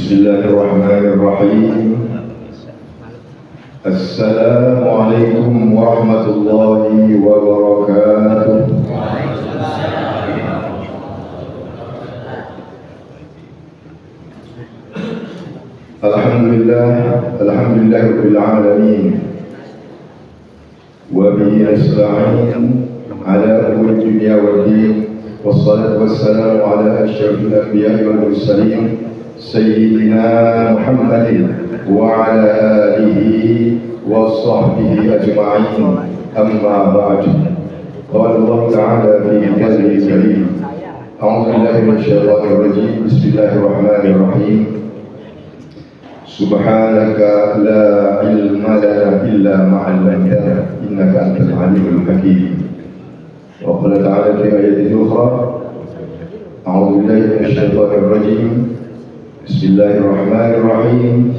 Bismillahirrahmanirrahim. Assalamualaikum warahmatullahi wabarakatuh. Alhamdulillahirabbil alamin. Wa bihi nasta'in ala umuri dunya waddin. Wassalatu wassalamu ala asyrafil anbiya'i wal mursalin sayyidina Muhammadin wa ala alihi wa sahbihi ajma'in. Amma ba'du. Qala Allah ta'ala fi kitabihil karim. A'udzu billahi minasyaitonir rajim. Bismillahirrahmanirrahim. Subhanaka la ilma lana illa ma 'allamtana innaka antal alimul hakim. Wa qala ta'ala fi ayatin ukhra. A'udzu billahi minasyaitonir rajim. Bismillahirrahmanirrahim.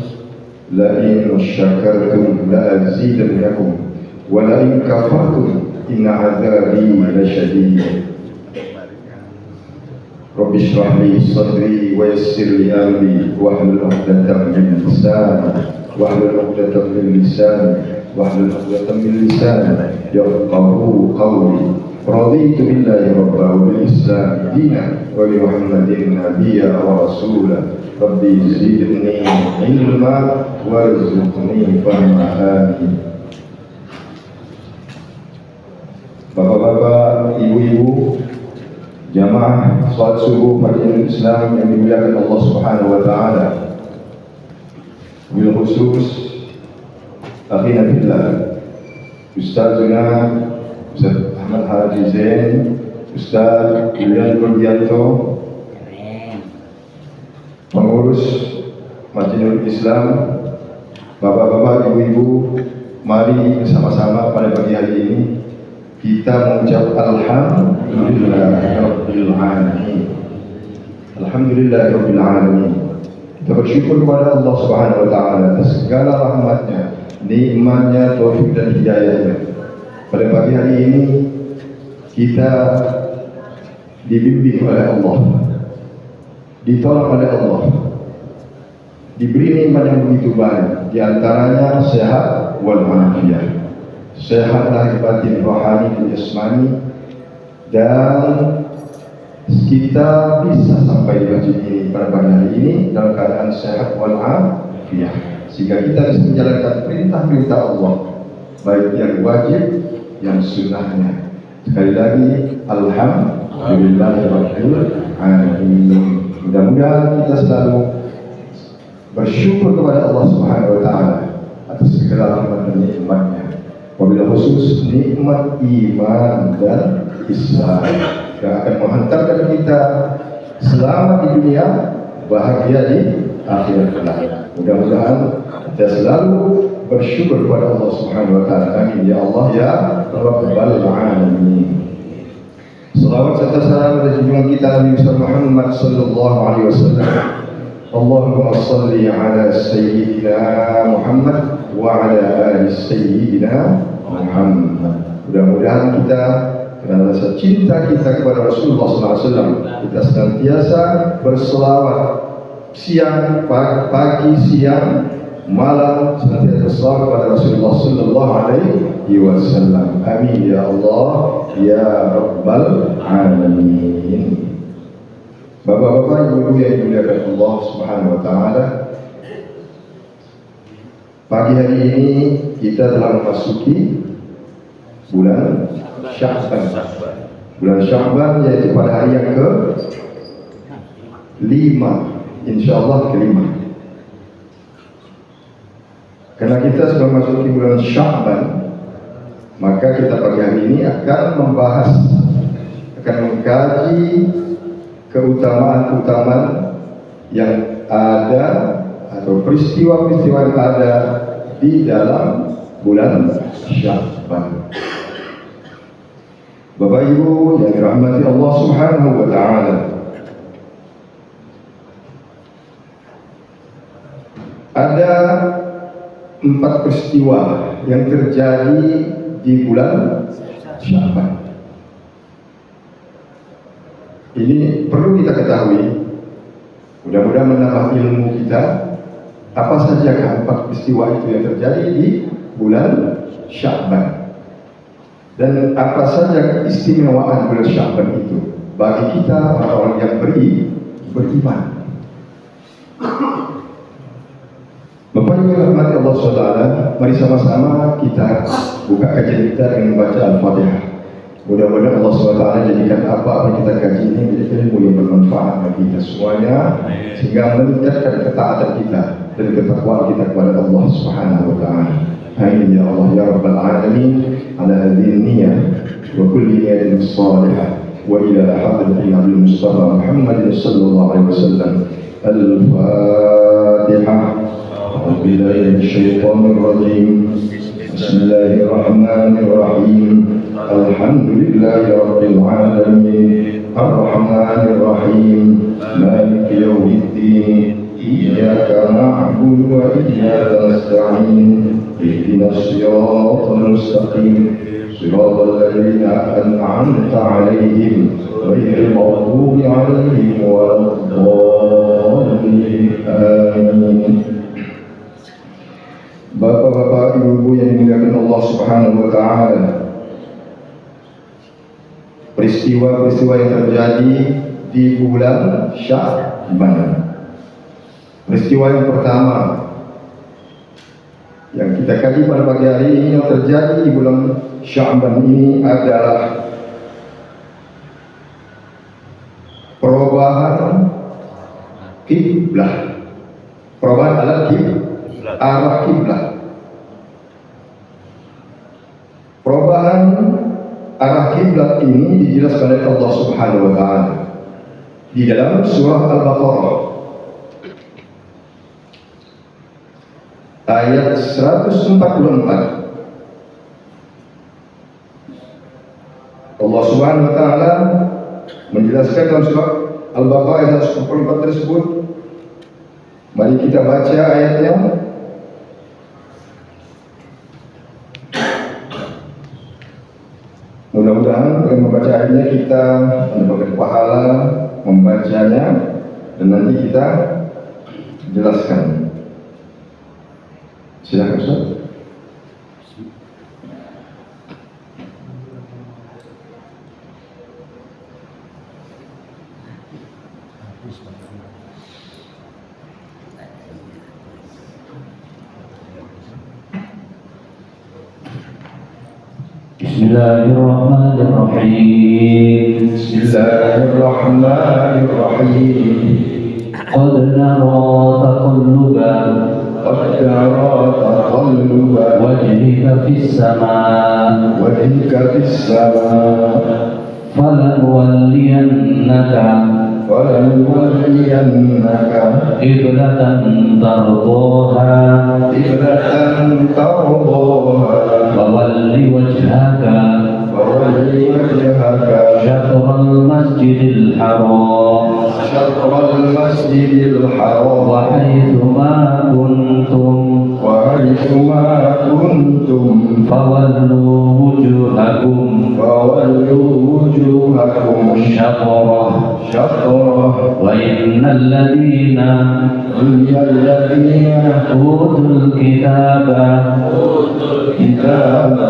La in syakartum la azidannakum wa la in kafartum inna 'adzabi lasyadid. Rabbi shrah li sadri wa yassir li amri wahlul 'uqdatam min lisani yafqahu qawli. Raditu billahi rabban wa bil islam dinan wa bi Muhammadin nabiyyan wa rasulan. Rabbi zidni ilma warzuqni fahma. Amin. Bapak-bapak, ibu-ibu, jamaah salat subuh Partai Islam yang dimuliakan Allah Subhanahu wa taala. Bil khusus akhina fillah, Ustazuna Ustaz Ahmad Haji Zain, Ustaz Julian Kurdianto, pengurus Majlis Islam, bapak-bapak, ibu-ibu, mari bersama-sama pada pagi hari ini kita mengucap Alhamdulillahirabbil alamin. Alhamdulillahirabbil alamin. Kita bersyukur kepada Allah Subhanahu wa taala atas segala rahmatnya, nikmatnya, taufik dan hidayahnya. Pada pagi hari ini kita dibimbing oleh Allah, ditolong oleh Allah, diberi nikmat yang begitu banyak, di antaranya sehat wal afiat. Sehat lahir batin, rohani dan jasmani, dan kita bisa sampai di masjid ini pada pagi hari ini dalam keadaan sehat wal afiat, sehingga kita bisa menjalankan perintah-perintah Allah, baik yang wajib, yang sunnahnya. Sekali lagi, Alhamdulillahirabbil alamin. Mudah-mudahan kita selalu bersyukur kepada Allah Subhanahu wa taala atas segala rahmat dan nikmatnya. Wabil khusus nikmat iman dan Islam yang akan menghantarkan kita selamat di dunia, bahagia di akhirat kelak. Mudah-mudahan kita selalu bersyukur kepada Allah Subhanahu wa taala. Amin ya Allah ya Rabbal alamin. Salawat serta salam pada junjungan kita Nabi Muhammad sallallahu alaihi wasallam. Allahumma salli ala sayyidina Muhammad wa ala ali sayyidina Muhammad. Mudah-mudahan kita karena rasa cinta kita kepada Rasulullah SAW, kita senantiasa berselawat siang, pagi, siang, malam, senantiasa berselawat kepada Rasulullah Sallallahu Alaihi Wasallam. Amin ya Allah ya Rabbal Alamin. Bapak-bapak, ibu-ibu yang dimuliakan Allah Subhanahu wa taala, pagi hari ini kita telah memasuki bulan Sya'ban. Bulan Sya'ban yaitu pada hari yang ke-5, insyaallah ke-5. Karena kita sudah memasuki bulan Sya'ban, maka kita pagi hari ini akan mengkaji keutamaan-keutamaan yang ada atau peristiwa-peristiwa yang ada di dalam bulan Sya'ban. Bapak Ibu yang dirahmati Allah Subhanahu wa taala, ada 4 peristiwa yang terjadi di bulan Sya'ban. Ini perlu kita ketahui Mudah-mudahan menambah ilmu kita. Apa saja 4 peristiwa itu yang terjadi di bulan Sya'ban, dan apa saja keistimewaan bulan Sya'ban itu bagi kita orang-orang yang beriman. Bapak Ibu yang dirahmati Allah SWT, mari sama-sama kita buka kajian kita dengan membaca Al-Fatihah. Mudah-mudahan Allah SWT jadikan apa yang kita kaji ini menjadi ilmu yang bermanfaat bagi kita semuanya, sehingga meningkatkan ketaatan kita dan ketakwaan kita kepada Allah Subhanahu wa taala. Amin ya Allah ya rabbal alamin. Ala hadhihi niyyah wa kulli niyatin salihah wa ila hadratin Nabi Mustafa Muhammad sallallahu alaihi wasallam. Al-Fatihah. A'udzu billahi minasyaitonir rajim. Bismillahirrahmanirrahim. Alhamdulillahi rabbil alamin. Ar-Rahmanir Rahim. Maliki yaumiddin. إياك نعبد وإياك نستعين اهدنا الصراط المستقيم صراط الذين أنعمت عليهم غير المغضوب عليهم ولا الضالين آمين. Bapak-bapak, ibu-ibu yang dimuliakan Allah Subhanahu wa taala, peristiwa-peristiwa yang terjadi di bulan Sya'ban. Peristiwa yang pertama yang kita kaji pada pagi hari ini yang terjadi di bulan Sya'ban ini adalah perubahan kiblat. Perubahan arah kiblat. Perubahan arah kiblat ini dijelaskan oleh Allah Subhanahu wa taala di dalam surah Al-Baqarah ayat 144. Allah Subhanahu wa taala menjelaskan dalam surah Al-Baqarah ayat 144 tersebut. Mari kita baca ayatnya. Mudah-mudahan dengan membaca ayatnya kita mendapatkan pahala membacanya, dan nanti kita jelaskan. Silakan Ustaz. Bismillahirrahmanirrahim. Bismillahirrahmanirrahim. Qad nara taqalluba wajhika fis samaa falanuwalliyannaka qiblatan tardaha fawalli wajhaka syatral masjidil haram wa haitsu ma kuntum fawallu wujuhakum syatrah wa innal ladzina utul kitaba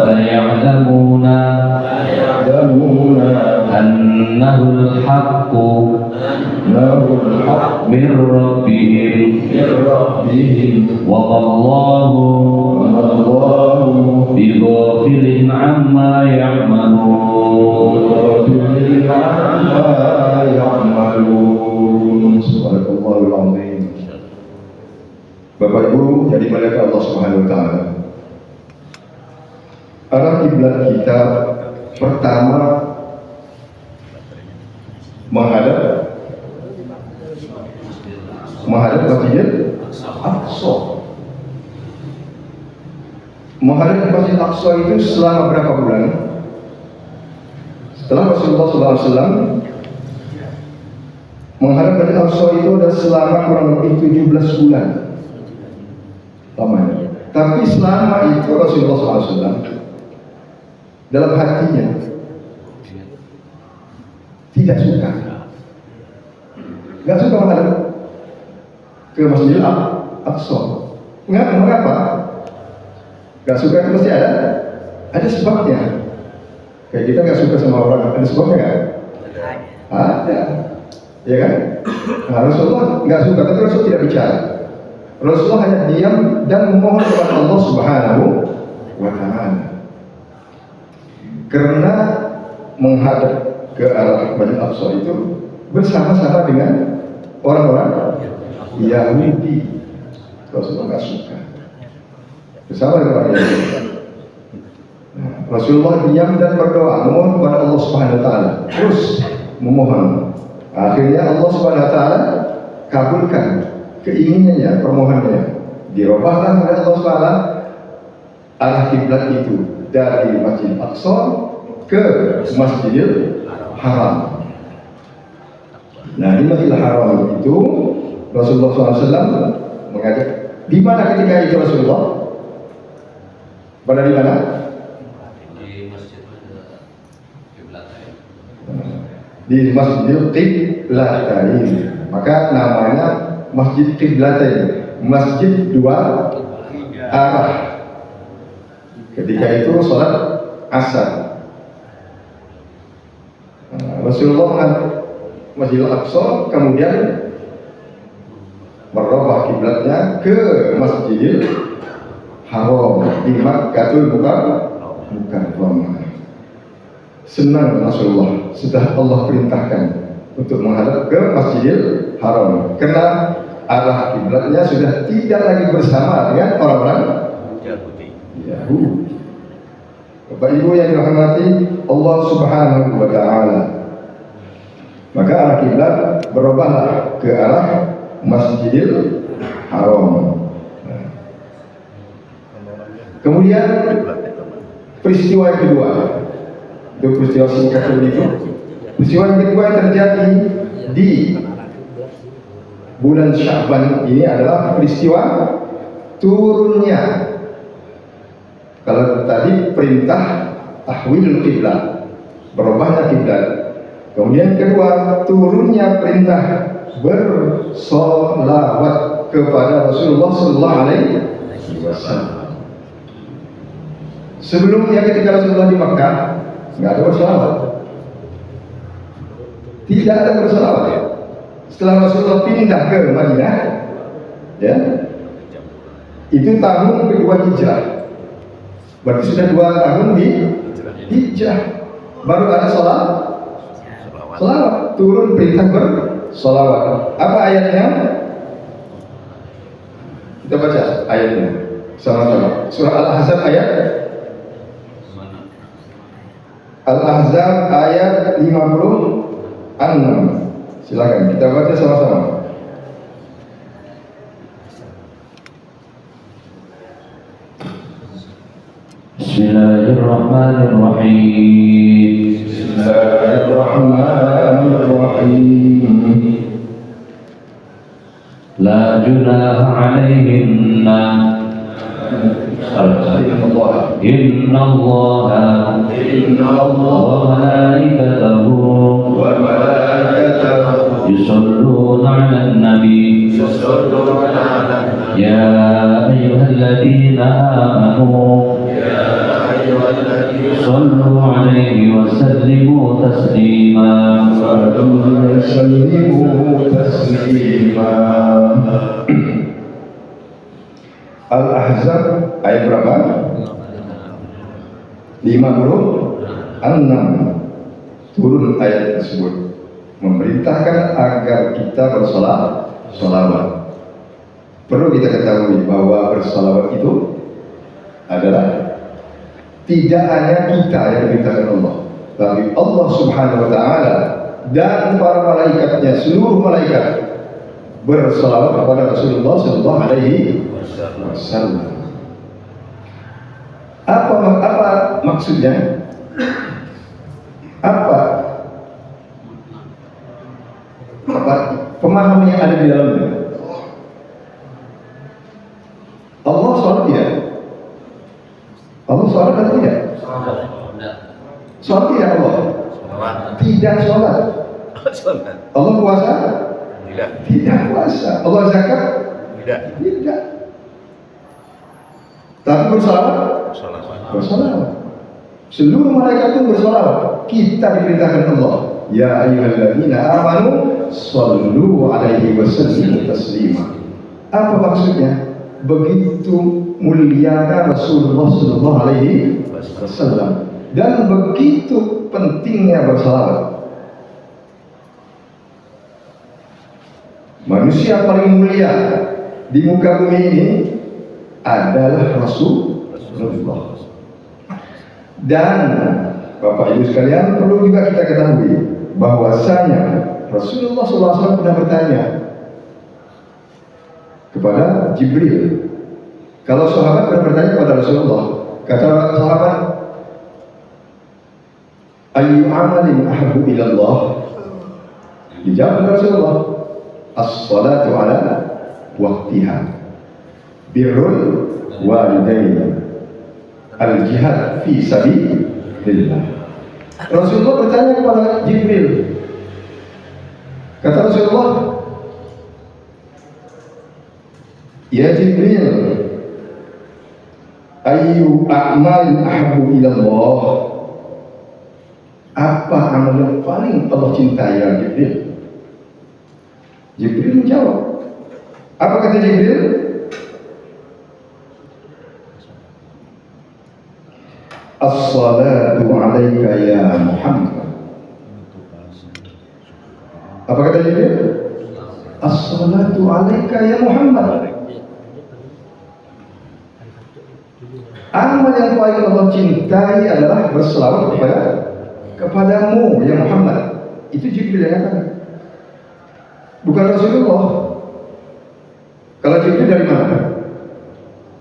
saya'lamuna annahul haqqu min rabbihim wa Allahu bighafilin amma ya'malun. Subhanallahul azim. Bapak Ibu jadi malaikat Allah Subhanahu wa taala. Arah kiblat kita pertama menghadap Masjidil Aqsa. Menghadap Masjidil Aqsa itu selama berapa bulan? Setelah Rasulullah SAW menghadap Masjidil Aqsa itu ada selama kurang lebih 17 bulan lamanya. Tapi selama itu Rasulullah SAW dalam hatinya tidak suka menghadap ke Masjidil Aqsa. Mengapa? Gak suka itu mesti ada sebabnya. Kayak kita gak suka sama orang, ada sebabnya nggak? Ada, ya kan? Nah, Rasulullah nggak suka, tapi Rasul tidak bicara. Rasulullah hanya diam dan memohon kepada Allah Subhanahu wa Ta'ala. Karena menghadap ke arah Masjidil Aqsa itu bersama-sama dengan orang-orang Yahudi. Rasulullah nggak suka bersama dengan orang Yahudi. Rasulullah diam dan berdoa memohon kepada Allah Subhanahu wa Ta'ala, terus memohon. Akhirnya Allah Subhanahu wa Ta'ala kabulkan keinginannya, permohonannya. Dirubahlah oleh Allah Subhanahu wa Ta'ala arah kiblat itu dari Masjid Aqsa ke Masjidil Haram. Nah, di Masjidil Haram itu Rasulullah SAW mengajak. Di mana ketika itu Rasulullah? Pada di mana? Di Masjidil Qiblatain. Maka namanya Masjid Qiblatain, masjid dua arah. Ketika itu sholat asar, Rasulullah menghadap Masjidil Aqsa, kemudian merubah kiblatnya ke Masjidil Haram di Makkatul Mukarramah. Senang Rasulullah sudah Allah perintahkan untuk menghadap ke Masjidil Haram, karena arah kiblatnya sudah tidak lagi bersama dengan orang-orang Yahudi. Bapak Ibu yang dirahmati Allah Subhanahu wa Ta'ala, maka arah kiblat berubahlah ke arah Masjidil Haram. Kemudian peristiwa yang kedua, itu peristiwa singkat begitu. Peristiwa yang kedua yang terjadi di bulan Sya'ban ini adalah peristiwa turunnya. Kalau tadi perintah tahwilul kiblat, berubahnya kiblat. Kemudian kedua, turunnya perintah bersolawat kepada Rasulullah Sallallahu Alaihi Wasallam. Sebelumnya ketika Rasulullah di Makkah nggak ada bersolawat, tidak ada bersolawat. Setelah Rasulullah pindah ke Madinah, ya, itu tahun kedua Hijrah. Berarti sudah 2 tahun di Hijrah, baru ada solawat, turun perintah bersolawat. Apa ayatnya? Kita baca ayatnya sama-sama. Surah Al-Ahzab ayat Al-Ahzab ayat 56. Silakan kita baca sama-sama. Bismillahirrahmanirrahim. Bismillahirrahmanirrahim. La junaha alaihinna. Inna Allah wa malaikatahu yusalluna 'alan nabi. Ya ayyuhalladzina amanu sallu 'alaihi wa sallimu taslima. Al-Ahzab ayat berapa? 56. Turun ayat tersebut memerintahkan agar kita bersolawat. Perlu kita ketahui bahwa bersolawat itu adalah tidak hanya kita yang diperintahkan Allah, tapi Allah Subhanahu wa Ta'ala dan para malaikatnya, seluruh malaikat bersolawat kepada Rasulullah Sallallahu Alaihi Wasallam. Apa maksudnya? Apa pemahaman yang ada di dalamnya? Allah sholat tidak? Allah sholat atau tidak? Sholat tidak Allah? Tidak sholat. Allah puasa? Tidak puasa. Allah zakat? Tidak. Tapi bersalawat. Seluruh malaikat itu bersalawat. Kita diperintahkan Allah, ya ayyuhalladzina amanu shallu alaihi wasallimu taslima. Apa maksudnya? Begitu mulianya Rasulullah sallallahu alaihi wasallam dan begitu pentingnya bersalawat. Manusia paling mulia di muka bumi ini adalah Rasulullah. Dan Bapak Ibu sekalian, perlu juga kita ketahui bahwasanya Rasulullah SAW pernah bertanya kepada Jibril. Kalau sahabat pernah bertanya kepada Rasulullah, kata sahabat, "Ayyu amalin ahabbu ila Allah?" Dijawab oleh Rasulullah, "As-salatu ala waqtiha, birrul walidain, al-jihad fi sabilillah." Rasulullah bertanya kepada Jibril. Kata Rasulullah, "Ya Jibril, ayyu a'malin ahabbu ila Allah?" Apa amal yang paling Allah cintai ya Jibril? Jibril menjawab. Apa kata Jibril? As-salatu alaika ya Muhammad. Apa kata Jibril? As-salatu alaika ya Muhammad. Amal yang paling Allah cintai adalah berselawat kepadamu ya Muhammad. Itu Jibril yang katakan, bukan Rasulullah. Kalau Jibril dari mana?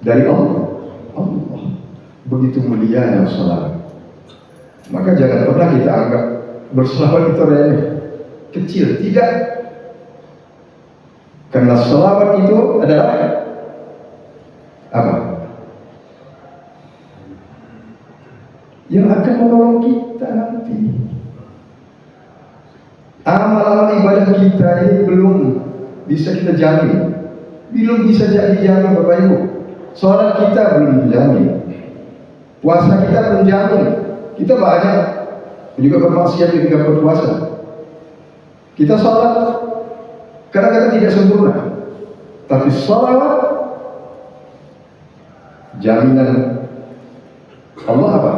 Dari Allah. Begitu mulianya salawat. Maka jangan pernah kita anggap berselawat itu remeh, kecil. Tidak. Karena salawat itu adalah apa? Yang akan menolong kita nanti. Amal-amal ibadah kita ini belum bisa kita jamin. Belum bisa jadi jamin Bapak Ibu. Salat kita belum dijamin. Puasa kita belum jamin. Kita banyak juga bermaksiat ketika berpuasa. Kita salat kadang-kadang tidak sempurna. Tapi salawat jaminan Allah apa?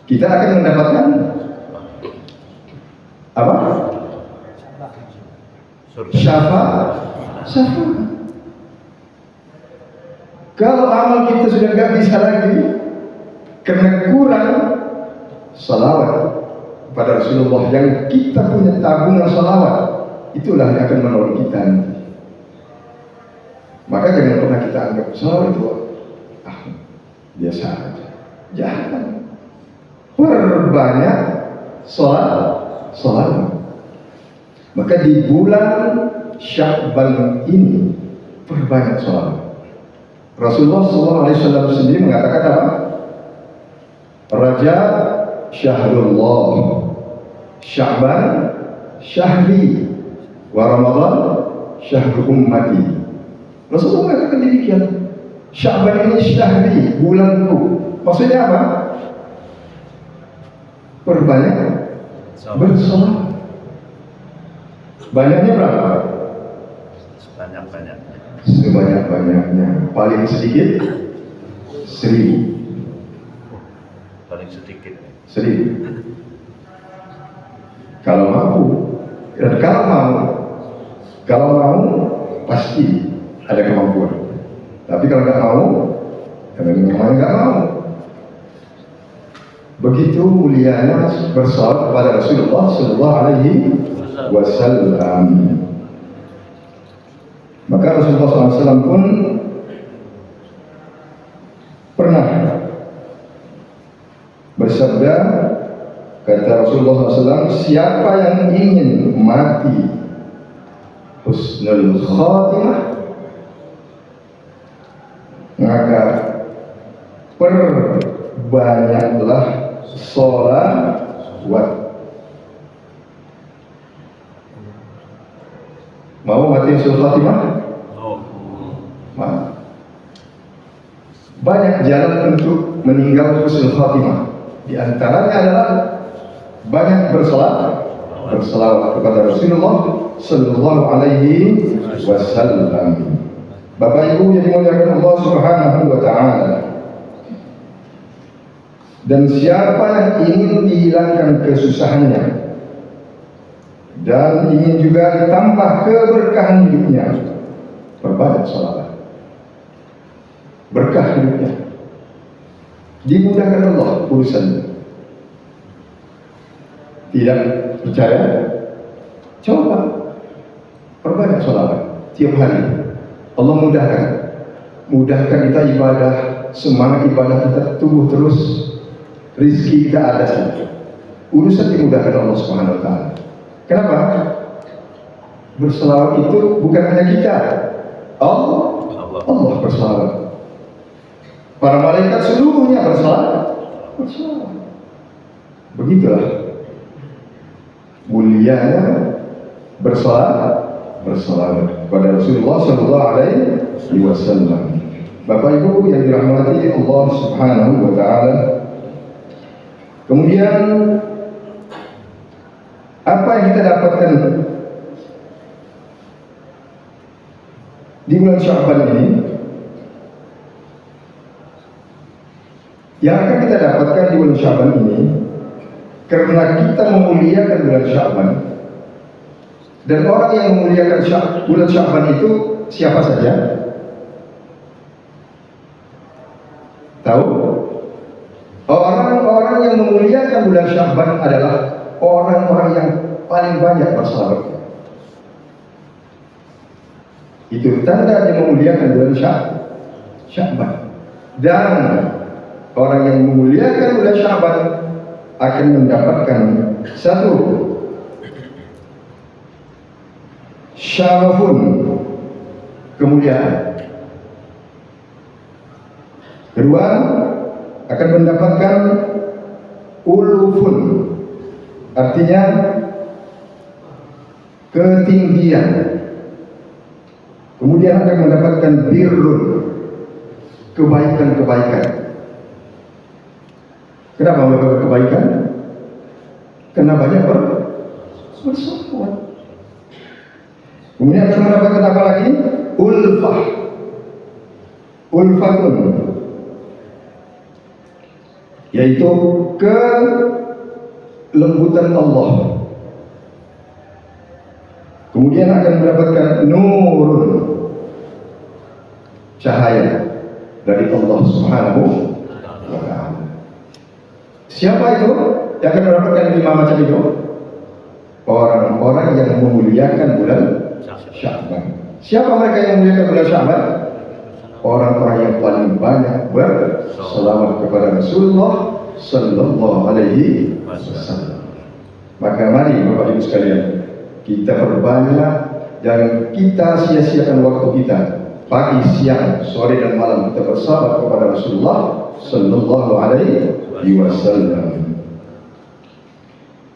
Kita akan mendapatkan apa? Syafaat. Kalau amal kita sudah nggak bisa lagi karena kurang salawat kepada Rasulullah, yang kita punya tabungan salawat, itulah yang akan menolong kita nanti. Maka jangan pernah kita anggap salawat itu biasa aja. Jangan. Perbanyak salat. Maka di bulan Sya'ban ini perbanyak salat. Rasulullah SAW sendiri mengatakan apa? Rajab syahrullah, Sya'ban syahri, wa Ramadan syahrul ummati. Rasulullah mengatakan demikian. Sya'ban ini syahri, bulanku. Maksudnya apa? Perbanyak bersalat. Banyaknya berapa? Sebanyak-banyaknya. Paling sedikit 1000. Paling sedikit 1000. Kalau mampu, dan kalau mau pasti ada kemampuan. Tapi kalau nggak mau, ya memang nggak mau. Begitu mulianya bersalawat kepada Rasulullah Sallallahu Alaihi Wasallam. Maka Rasulullah SAW pun pernah bersabda, kata Rasulullah SAW, siapa yang ingin mati husnul khatimah, maka perbanyaklah sholawat. Mau mati husnul khatimah? jalan untuk meninggal husnul khatimah. Di antaranya adalah banyak berselawat kepada Rasulullah Sallallahu Alaihi Wasallam. Bapak Ibu yang dimuliakan Allah Subhanahu Wa Taala, dan siapa yang ingin dihilangkan kesusahannya dan ingin juga ditambah keberkahan hidupnya, perbanyak salawat. Berkah hidupnya, dimudahkan Allah urusannya. Tidak percaya? Coba perbanyak salawat tiap hari. Allah mudahkan kita ibadah, semangat ibadah kita tumbuh terus, rizki kita ada saja. Urusan dimudahkan Allah Subhanahu Wa Taala. Kenapa? Berselawat itu bukan hanya kita, Allah berselawat. Para malaikat seluruhnya berselawat. Begitulah mulianya berselawat kepada Rasulullah Sallallahu Alaihi Wasallam. Bapak Ibu yang dirahmati Allah Subhanahu Wa Taala, kemudian apa yang kita dapatkan di bulan Sya'ban ini? Yang akan kita dapatkan di bulan Sya'ban ini, karena kita memuliakan bulan Sya'ban, dan orang yang memuliakan bulan Sya'ban itu siapa saja? Tahu? Orang-orang yang memuliakan bulan Sya'ban adalah orang-orang yang paling banyak berselawat. Itu tanda dia memuliakan bulan Sya'ban. Dan orang yang memuliakan bulan Sya'ban akan mendapatkan satu syarafun, kemuliaan. Kedua, akan mendapatkan ulufun, artinya ketinggian. Kemudian akan mendapatkan birrun, kebaikan-kebaikan. Kenapa mendapatkan kebaikan? Karena banyak berselawat. Kemudian akan mendapatkan apa lagi? Ulfah, ulfatun, yaitu kelembutan Allah. Kemudian akan mendapatkan nurun, cahaya dari Allah Subhanahu wa Ta'ala. Siapa itu yang akan mendapatkan 5 macam itu? Orang-orang yang memuliakan bulan Sya'ban. Siapa mereka yang memuliakan bulan Sya'ban? Orang-orang yang paling banyak berselawat kepada Rasulullah Sallallahu Alaihi Wasallam. Maka mari Bapak Ibu sekalian, kita perbanyak dan kita sia-siakan waktu kita pagi, siang, sore dan malam kita bersahabat kepada Rasulullah Sallallahu Alaihi Wasallam.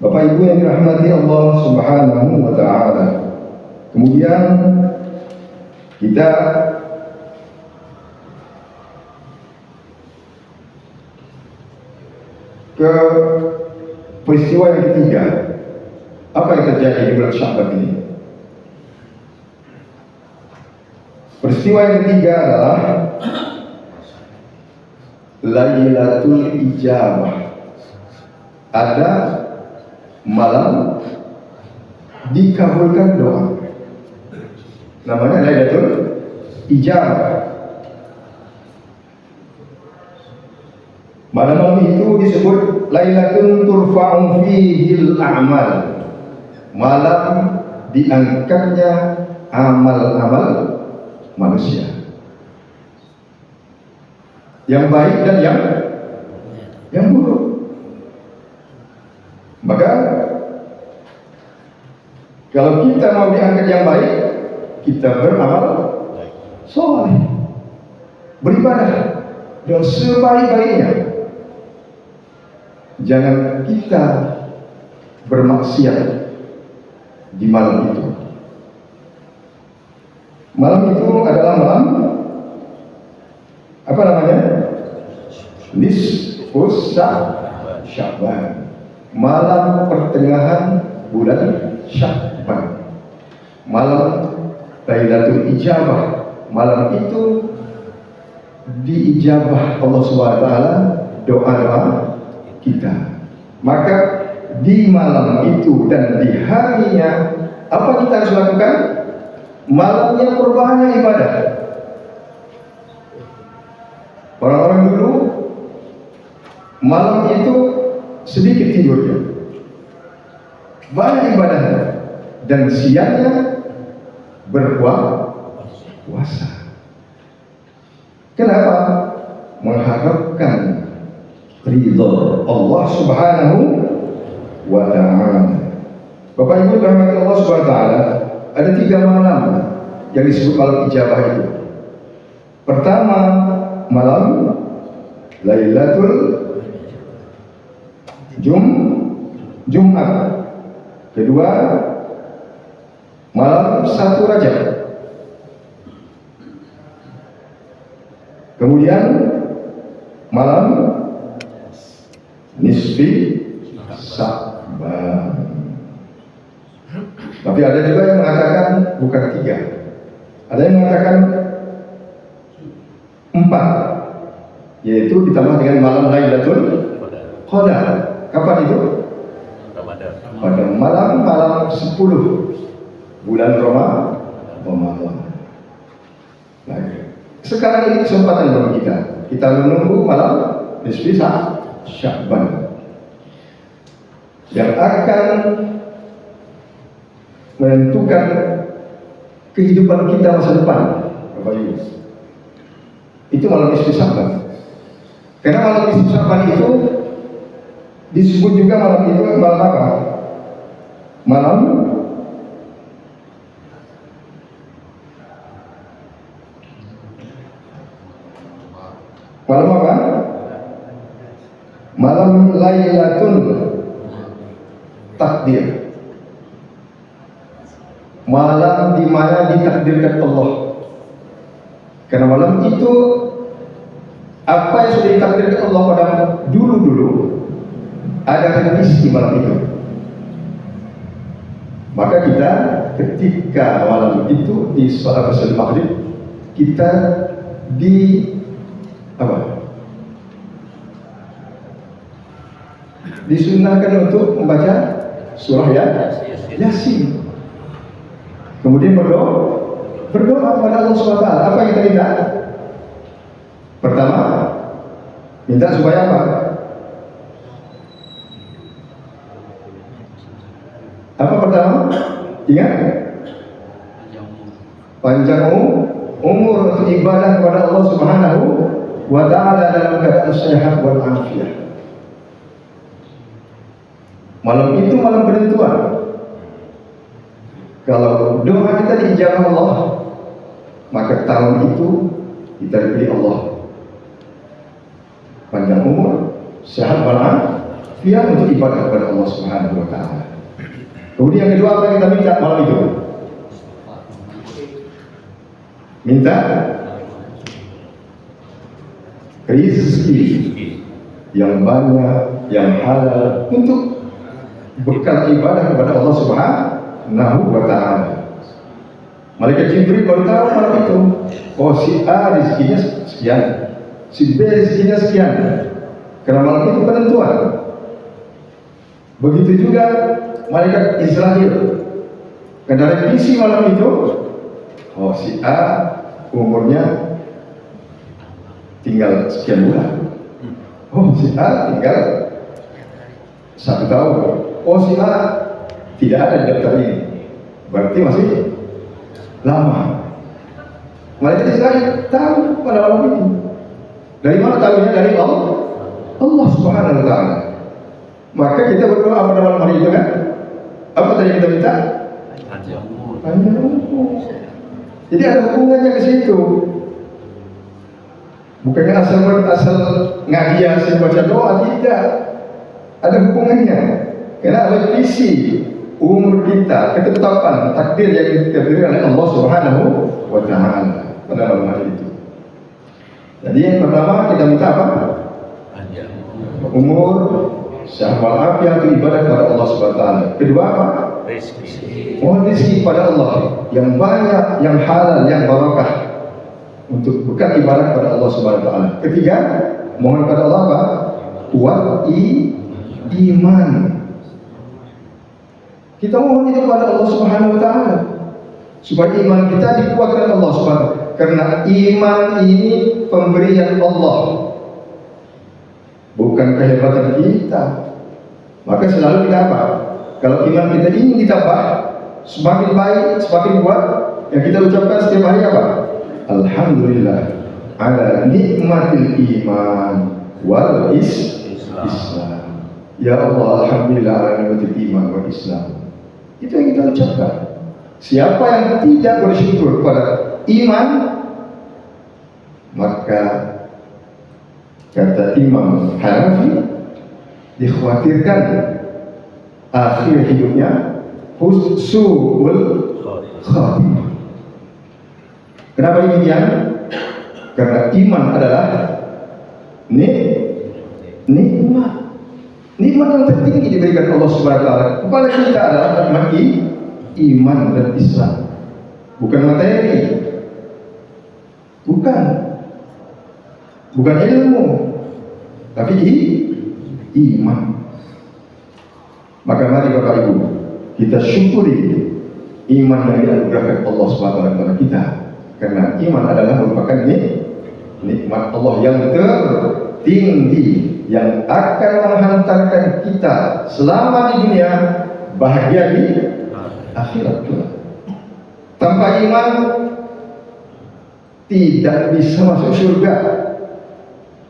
Bapak Ibu yang dirahmati Allah Subhanahu Wa Taala, kemudian kita ke peristiwa yang ketiga. Apa yang terjadi di bulan Sya'ban ini? Peristiwa yang ketiga adalah Lailatul Ijabah. Ada malam dikabulkan doa, namanya Lailatul Ijabah. Malam itu disebut Lailatul turfa'u fihil a'mal, malam diangkatnya amal-amal manusia yang baik dan yang buruk. Maka kalau kita mau diangkat yang baik, kita beramal soleh, beribadah dengan sebaik-baiknya. Jangan kita bermaksiat di malam itu. Malam itu adalah malam apa namanya? nisfus Sya'ban, malam pertengahan bulan Sya'ban, malam Lailatul Ijabah. Malam itu diijabah Allah SWT doa-doa kita. Maka di malam itu dan di harinya apa kita harus lakukan? Malamnya perbanyak ibadah. Orang-orang dulu malam itu sedikit tidurnya, banyak ibadahnya, dan siangnya berpuasa. Kenapa? Mengharapkan ridha Allah Subhanahu wa ta'ala. Bapak Ibu rahmati Allah Subhanahu wa ta'ala, ada 3 malam yang disebut malam ijabah itu. Pertama, malam Lailatul Jumat. Kedua, malam 1 Rajab. Kemudian malam nisfi Sya'ban. Tapi ada juga yang mengatakan bukan 3. Ada yang mengatakan 4, yaitu ditambah dengan malam Lailatul Qadar. Kapan itu? Ramadan. Pada malam 10 bulan Ramadan. Baik. Sekarang ini kesempatan bagi kita. Kita menunggu malam nisfi Sya'ban yang akan menentukan kehidupan kita masa depan, Bapak Ibu. Itu malam nisfi Sya'ban. Karena malam nisfi Sya'ban itu disebut juga malam itu malam apa? Malam apa? Malam Lailatul Takdir. Malam di mana ditakdirkan Allah. Karena malam itu apa yang sudah ditakdirkan Allah pada dulu ada kondisi malam itu. Maka kita ketika malam itu di sholat maghrib, kita disunahkan untuk membaca surah Yasin. Kemudian berdoa kepada Allah SWT. Apa yang kita minta? Pertama, minta supaya apa? Apa pertama? Ingat? Panjang umur untuk ibadah kepada Allah Subhanahu wa ta'ala dalam keadaan sehat wal afiat. Malam itu malam penentuan. Kalau doa kita diijabah Allah, maka tahun itu kita diberi Allah panjang umur, sehat wal afiat untuk ibadah kepada Allah Subhanahu wa ta'ala. Kemudian yang kedua, apa yang kita minta malam itu? Minta rezeki yang banyak, yang halal untuk bekal ibadah kepada Allah Subhanahu wa ta'ala. Malaikat Jibril baru tahu malam itu, oh si A rezekinya sekian, si B rezekinya sekian. Karena malam itu penentuan. Begitu juga malaikat Israel. Karena revisi malam itu, oh si A umurnya tinggal sekian bulan. Oh si A tinggal 1 tahun. Oh si A tidak ada di daftar ini, berarti masih lama. Malaikat Israel tahu pada malam itu. Dari mana tahunya? Dari Allah Subhanahu wa ta'ala. Maka kita berdoa pada malam hari itu kan, apa tadi kita minta? Panjang umur. Jadi ada hubungannya ke situ. Bukannya asal ngaji asal baca doa, tidak. Ada hubungannya. Karena revisi umur kita, ketetapan takdir yang diberikan oleh Allah Subhanahu wa ta'ala pada malam hari itu. Jadi yang pertama kita minta apa? umur, sehat walafiat untuk ibadah kepada Allah Subhanahu wa taala. Kedua apa? Rezeki. Mohon rezeki pada Allah yang banyak, yang halal, yang barakah untuk bukan ibadah kepada Allah Subhanahu wa taala. Ketiga, mohon kepada Allah apa? Kuat iman. Kita mohon itu kepada Allah Subhanahu wa taala supaya iman kita dikuatkan Allah Subhanahu, karena iman ini pemberian Allah, bukan kehebatan kita. Maka selalu kita apa? Kalau iman kita ingin ditambah semakin baik, semakin kuat, yang kita ucapkan setiap hari apa? Alhamdulillah ala nikmatil iman wal Islam. Ya Allah, alhamdulillah ala nikmatil iman wal Islam. Itu yang kita ucapkan. Siapa yang tidak bersyukur pada iman, maka kata Imam Hanafi, dikhawatirkan akhir hidupnya husnul khatimah. Kenapa demikian? Karena iman adalah nikmat. Nikmat yang tertinggi diberikan Allah Subhanahu wa taala kepada kita adalah nikmat iman dan Islam. Bukan materi. Bukan ilmu. Tapi iman. Maka mari Bapak Ibu, kita syukuri iman yang dianugerahkan Allah Subhanahu wa taala kepada kita. Karena iman adalah merupakan nikmat Allah yang tertinggi yang akan menghantarkan kita selama di dunia bahagia di akhirat pula. Tanpa iman tidak bisa masuk surga.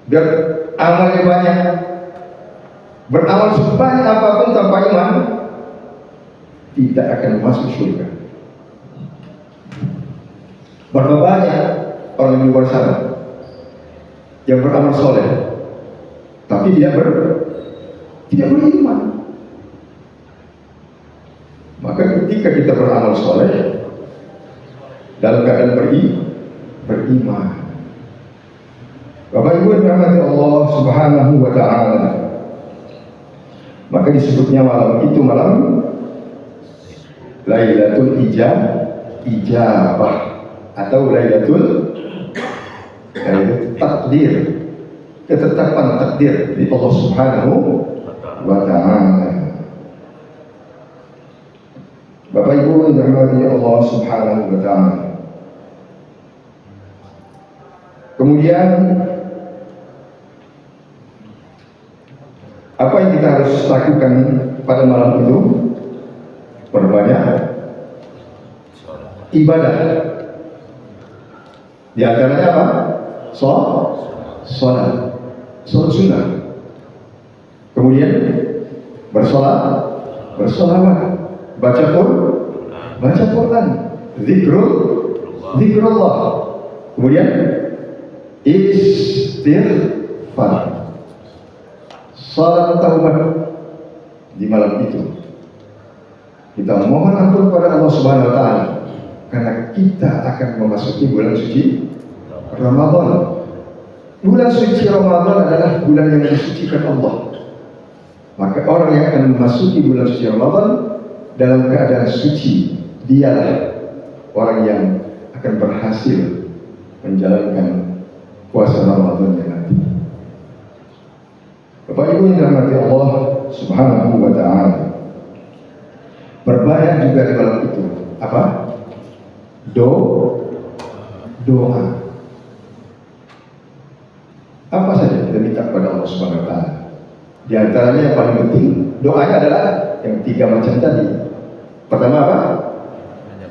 Beramalnya banyak, beramal sebanyak apapun tanpa iman tidak akan masuk surga. Berapa banyak orang di luar sana yang beramal soleh tapi tidak beriman. Maka ketika kita beramal soleh dalam keadaan beriman, Bapak Ibu yang dirahmati Allah Subhanahu wa taala, maka disebutnya malam itu malam Lailatul Ijabah atau Lailatul Takdir, ketetapan takdir dari Allah Subhanahu wa taala. Bapak Ibu yang dirahmati Allah Subhanahu wa taala. Kemudian apa yang kita harus lakukan pada malam itu? Perbanyak ibadah. Di antaranya apa? Sholat sunnah. Kemudian bersolawat, baca Quran, zikrullah. Kemudian istighfar, salat taubat. Di malam itu kita mohon ampun kepada Allah Subhanahu wa taala karena kita akan memasuki bulan suci Ramadan. Bulan suci Ramadan adalah bulan yang disucikan Allah. Maka orang yang akan memasuki bulan suci Ramadan dalam keadaan suci, dialah orang yang akan berhasil menjalankan puasa Ramadan yang nanti. Bapak Ibu yang dirahmati Allah Subhanahu wa taala, berbanyak juga di malam itu apa? Doa. Apa saja kita minta kepada Allah Subhanahu wa taala. Di antaranya yang paling penting doanya adalah yang 3 macam tadi. Pertama apa?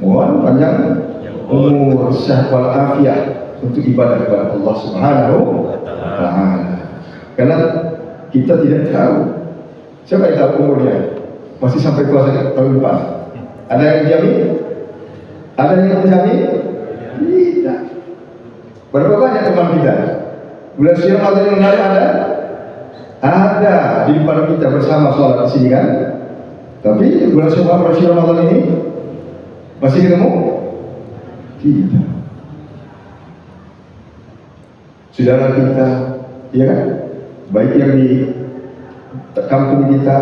Mohon panjang umur, sehat walafiat untuk ibadah kepada Allah Subhanahu wa taala. Karena kita tidak tahu siapa yang tahu umurnya masih sampai puasa tahun depan. Ada yang menjamin? Ada yang menjamin? Tidak. Berapa banyak teman kita? Bulan suci Ramadan yang lalu ada di depan kita bersama sholat di sini kan? Tapi bulan suci Ramadan ini masih ketemu? Tidak. Saudara kita, ya kan? Baik yang di kampung kita,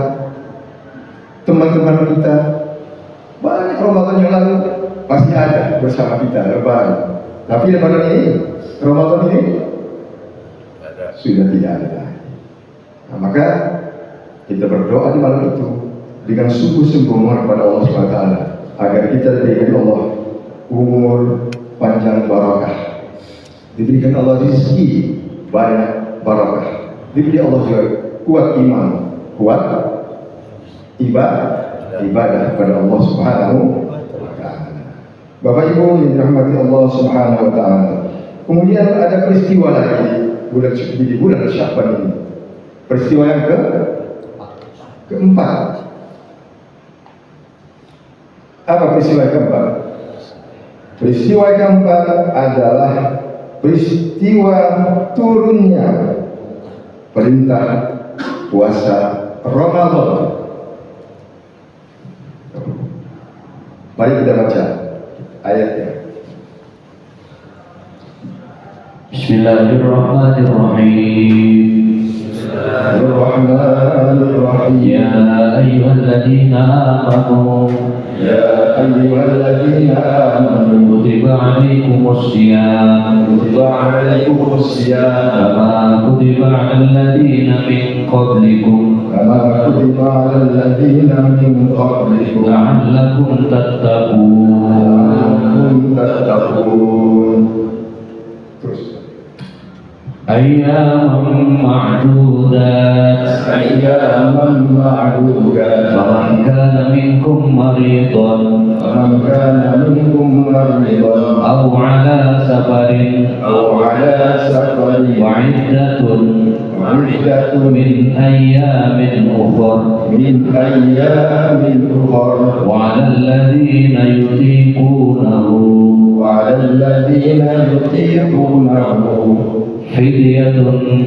teman-teman kita, banyak Ramadan yang lalu masih ada bersama kita Lebaran. Tapi Lebaran ini, Ramadan ini Ada. sudah tidak ada lagi. Nah, maka kita berdoa di malam itu dengan sungguh-sungguh mohon kepada Allah SWT agar kita diberikan Allah umur panjang barakah, diberikan Allah rezeki banyak barakah, diberi Allah juga kuat iman, kuat ibadah kepada Allah Subhanahu wa Ta'ala. Bapak Ibu yang dirahmati Allah Subhanahu wa Ta'ala. Kemudian ada peristiwa lagi di bulan Sya'ban ini. Peristiwa yang keempat. Apa peristiwa yang keempat? Peristiwa yang keempat adalah peristiwa turunnya perintah puasa Ramadan. Mari kita baca ayatnya. Bismillahirrahmanirrahim. Bismillahirrahmanirrahim. Ya ayyuhalladzina amanu Ya ayyuhalladzina amanu kutiba alaikumusiyam kutiba alaikumusiyam kama kutiba alal ladzina min qablikum kama kutiba alal ladzina min qablikum la'allakum tattaqun. la'allakum tattaqun. Terus. Ayyaman ma'dudat Ayyaman ma'dudat faman kana minkum maridan faman kana minkum maridan aw ala safarin aw ala safarin wa iddatun wa'iddatun min ayyamin ukhra min ayyamin ukhra wa 'alal ladzina yutiqunahu وعلى الذين يطيقونه فدية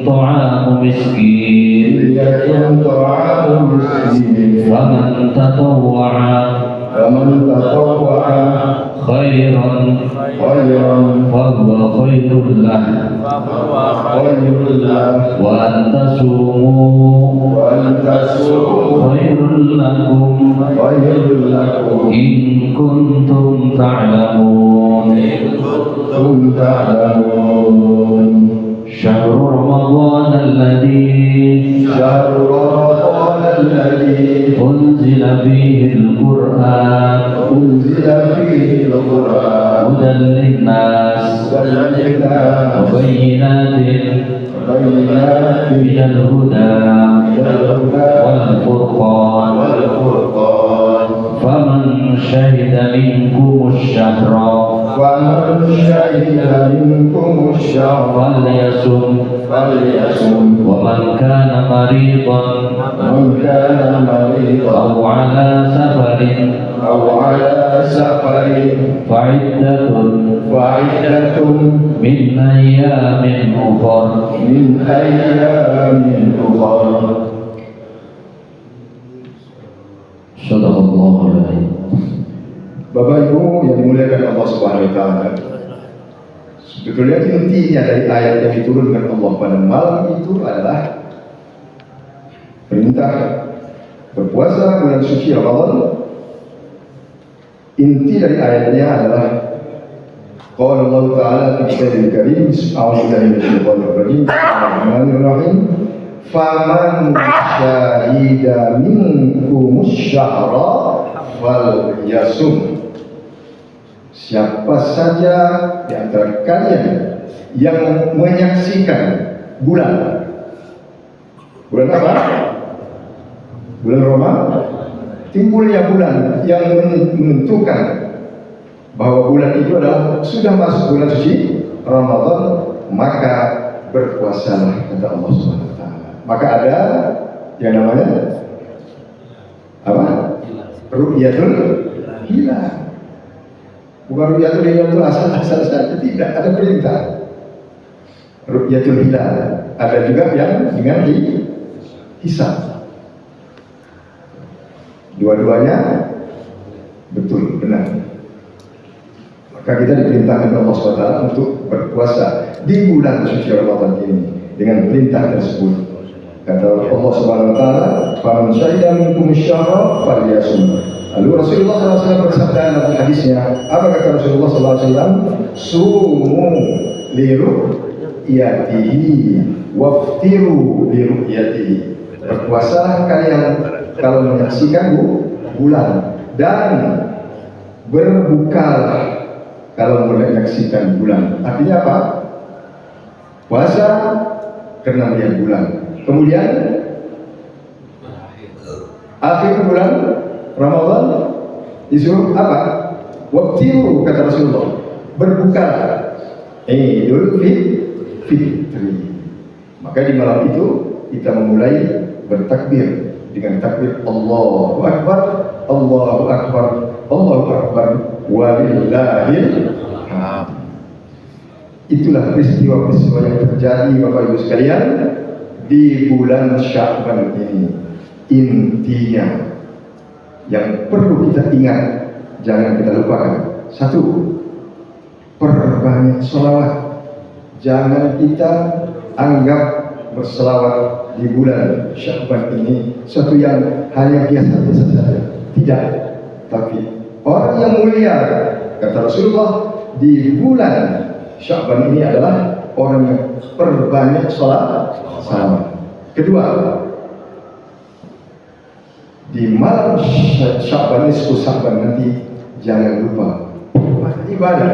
طعام مسكين فدية طعام مسكين فمن تطوع فمن تطوع خيرا خيرا فهو خير له خير له وأن تصوموا وأن تصوموا خير لكم خير لكم إن كنتم تعلمون. كنتم تعلمون. شهر رمضان الذي شهر رمضان الذي أنزل فيه القرآن أنزل فيه القرآن هدى للناس وبينات وبينات من الهدى والفرقان والفرقان فمن شهد منكم الشهر ومن شهد منكم الشهر فليصم فليصم ومن كان مريضا ومن كان مريضا أو على سفر أو على سفر فعدة من أيام أخر. من أيام أخرى. Sadaqallahu alaihi. Bapak Ibu yang dimuliakan Allah Subhanahu wa Ta'ala, sebetulnya intinya dari ayat yang diturunkan Allah pada malam itu adalah perintah berpuasa bulan suci Ramadan. Inti dari ayatnya adalah qala Allah Ta'ala fi kitabihil karim, a'udzu billahi minasyaitonir rajim, bismillahirrahmanirrahim, faman syahida minkumus syahra falyasum. Siapa saja di antara kalian yang menyaksikan bulan apa? Bulan Ramadan. Timbulnya bulan yang menentukan bahwa bulan itu adalah sudah masuk bulan suci Ramadan, maka berpuasalah, kata Allah Subhanahu wa Ta'ala. Maka ada yang namanya apa? Ru'yatul hilal. Bukan ru'yatul hilal itu asal-asal saja, tidak, ada perintah. Ru'yatul hilal. Ada juga yang dengan hisab. Dua-duanya betul, benar. Maka kita diperintahkan oleh Allah SWT untuk berpuasa di bulan suci Ramadan ini dengan perintah tersebut. Kata Allah Subhanahu wa taala, "Faman syahida minkum asy-syahra falyasum." Lalu Rasulullah SAW bersabda dalam hadisnya, apa kata Rasulullah SAW? Sumu liru'yatihi waftiru liru'yatihi. Berpuasalah kalian kalau menyaksikan bulan, dan berbukalah kalau menyaksikan bulan. Artinya apa? Puasa karena melihat bulan. Kemudian akhir bulan Ramadan disuruh apa? Waktu kata Rasulullah, berbukalah. Idul Fitri. Maka di malam itu kita memulai bertakbir dengan takbir Allahu Akbar, Allahu Akbar, Allahu Akbar, walillahil hamd. Itulah peristiwa-peristiwa yang terjadi Bapak Ibu sekalian di bulan Sya'ban ini. Intinya yang perlu kita ingat, jangan kita lupakan. Satu, perbanyak sholawat. Jangan kita anggap berselawat di bulan Sya'ban ini suatu yang hanya biasa-biasa saja. Tidak, tapi orang yang mulia, kata Rasulullah, di bulan Sya'ban ini adalah orang yang perbanyak salawat. Kedua, di malam Sya'ban, nisfu Sya'ban nanti jangan lupa ibadah.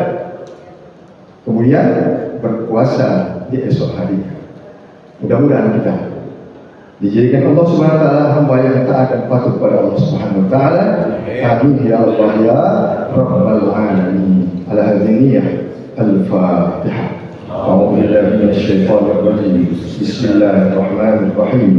Kemudian berpuasa di esok hari. Mudah-mudahan kita dijadikan Allah Subhanahu wa taala hamba yang taat dan patuh pada Allah Subhanahu wa taala. Amin ya Allah ya rabbal alamin. Ala hadhihi al-Fatihah. A'udzu billahi minasy syaithanir rajim. Bismillahirrahmanirrahim.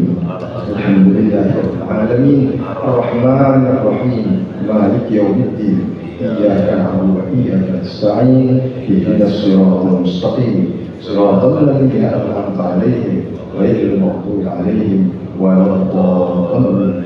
Alhamdulillahi rabbil alamin. Arrahmanir rahim. Maliki yaumiddin. Iyyaka na'budu wa iyyaka nasta'in. Ihdinas siratal mustaqim. Siratal ladzina an'amta 'alaihim ghairil maghdubi 'alaihim waladdallin.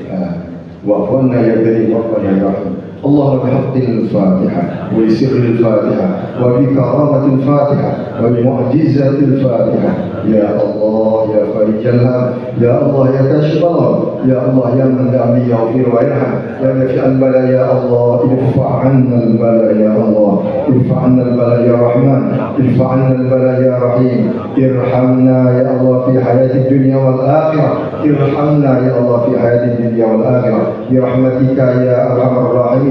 Wa'afwanna ya karim rabbana ya rahim. اللهم بحق الفاتحة وبسر الفاتحة وبكرامة الفاتحة وبمعجزة الفاتحة يا الله يا فرج الهم يا الله يا كاشف الغم يا الله يا من دعني يغفر ويرحم يا دافع البلاء يا الله ارفع عنا البلاء يا الله ارفع عنا البلاء يا رحمن ارفع عنا البلاء يا رحيم ارحمنا يا الله في حياة الدنيا والآخرة ارحمنا يا الله في حياة الدنيا والآخرة برحمتك يا أرحم الراحمين.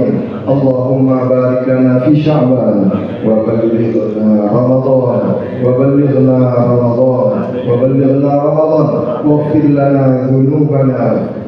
اللهم بارك لنا في شعبان وبلغنا رمضان واغفر لنا ذنوبنا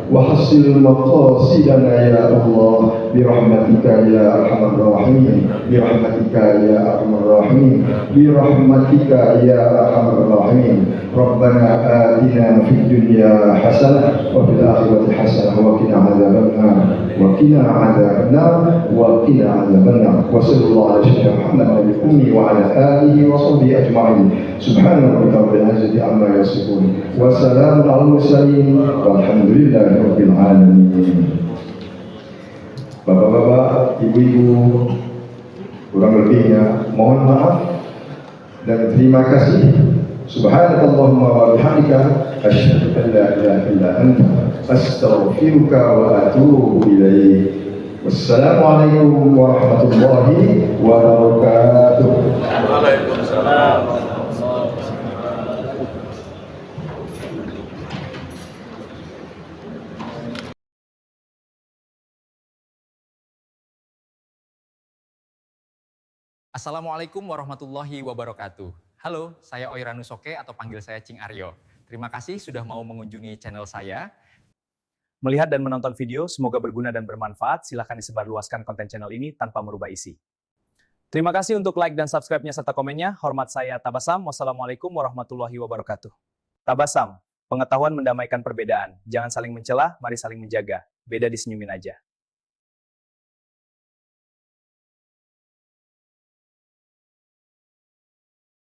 وحصل مقاصدنا يا الله برحمتك يا أرحم الراحمين برحمتك يا أرحم الراحمين برحمتك يا أرحم الراحمين. ربنا آتنا في الدنيا حسنة وفي الآخرة حسنة وقنا عذاب النار وقنا عذاب النار وقنا عذاب النار. وصلى الله على سيدنا محمد النبي الأمي وعلى آله وصحبه أجمعين. سبحان ربك رب العزة عما يصفون وسلام على المرسلين والحمد لله رب العالمين. Bapak-bapak, ibu-ibu, kurang lebihnya mohon maaf dan terima kasih. Subhanakallahumma wa bihamdika asyhadu an la ilaha illa anta astaghfiruka wa atubu ilaik. Wassalamualaikum warahmatullahi wabarakatuh. Waalaikumsalam. Assalamualaikum warahmatullahi wabarakatuh. Halo, saya Oiranus Soke atau panggil saya Cing Aryo. Terima kasih sudah mau mengunjungi channel saya. Melihat dan menonton video, semoga berguna dan bermanfaat. Silahkan disebarluaskan konten channel ini tanpa merubah isi. Terima kasih untuk like dan subscribe-nya serta komennya. Hormat saya Tabasam. Wassalamualaikum warahmatullahi wabarakatuh. Tabasam, pengetahuan mendamaikan perbedaan. Jangan saling mencela, mari saling menjaga. Beda disenyumin aja.